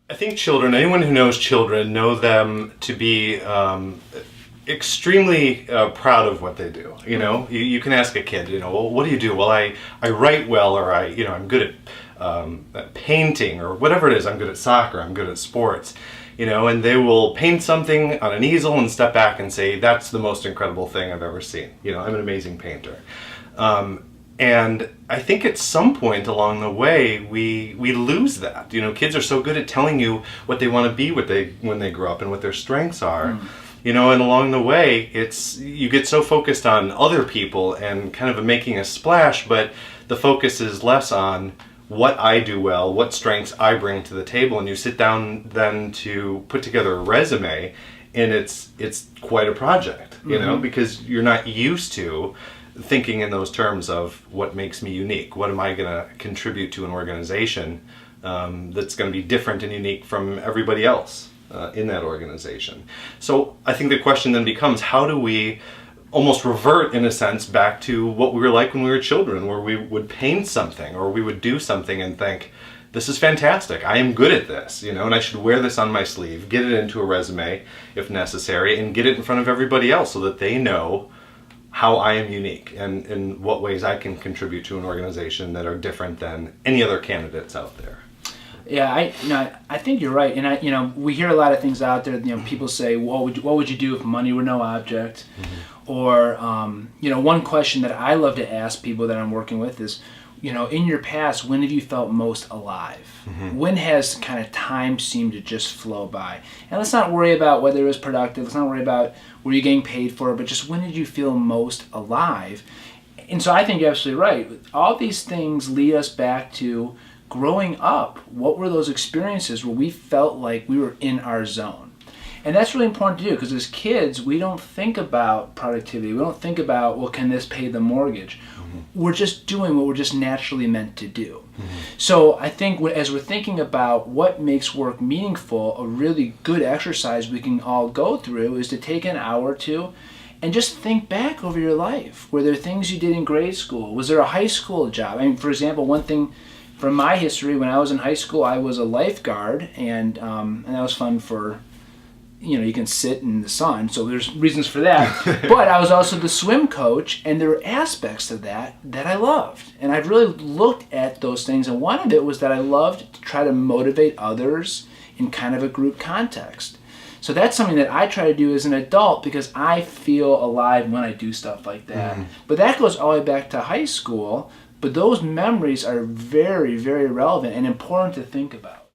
I think children, anyone who knows children, know them to be extremely proud of what they do. You know, you can ask a kid, you know, well, what do you do? Well, I write well, or I'm good at painting, or whatever it is. I'm good at soccer. I'm good at sports. You know, and they will paint something on an easel and step back and say, that's the most incredible thing I've ever seen. You know, I'm an amazing painter. And I think at some point along the way, we lose that. You know, kids are so good at telling you what they want to be when they grow up and what their strengths are. You know, and along the way, you get so focused on other people and kind of making a splash, but the focus is less on what I do well, what strengths I bring to the table, and you sit down then to put together a resume, and it's quite a project, you know, because you're not used to thinking in those terms of what makes me unique. What am I going to contribute to an organization that's going to be different and unique from everybody else in that organization? So I think the question then becomes, how do we almost revert, in a sense, back to what we were like when we were children, where we would paint something or we would do something and think, this is fantastic, I am good at this, you know, and I should wear this on my sleeve, get it into a resume if necessary, and get it in front of everybody else so that they know how I am unique and in what ways I can contribute to an organization that are different than any other candidates out there. Yeah, I think you're right, and we hear a lot of things out there. You know, people say, "What would you do if money were no object?" Or, one question that I love to ask people that I'm working with is, you know, in your past, when have you felt most alive? When has kind of time seemed to just flow by? And let's not worry about whether it was productive. Let's not worry about were you getting paid for it, but just when did you feel most alive? And so I think you're absolutely right. All these things lead us back to growing up. What were those experiences where we felt like we were in our zone? And that's really important to do, because as kids, we don't think about productivity. We don't think about, well, can this pay the mortgage? We're just doing what we're just naturally meant to do. So I think as we're thinking about what makes work meaningful, a really good exercise we can all go through is to take an hour or two and just think back over your life. Were there things you did in grade school? Was there a high school job? I mean, for example, one thing from my history, when I was in high school, I was a lifeguard, and that was fun for, you can sit in the sun, so there's reasons for that. But I was also the swim coach, and there were aspects of that I loved. And I've really looked at those things, and one of it was that I loved to try to motivate others in kind of a group context. So that's something that I try to do as an adult, because I feel alive when I do stuff like that. But that goes all the way back to high school. But those memories are very, very relevant and important to think about.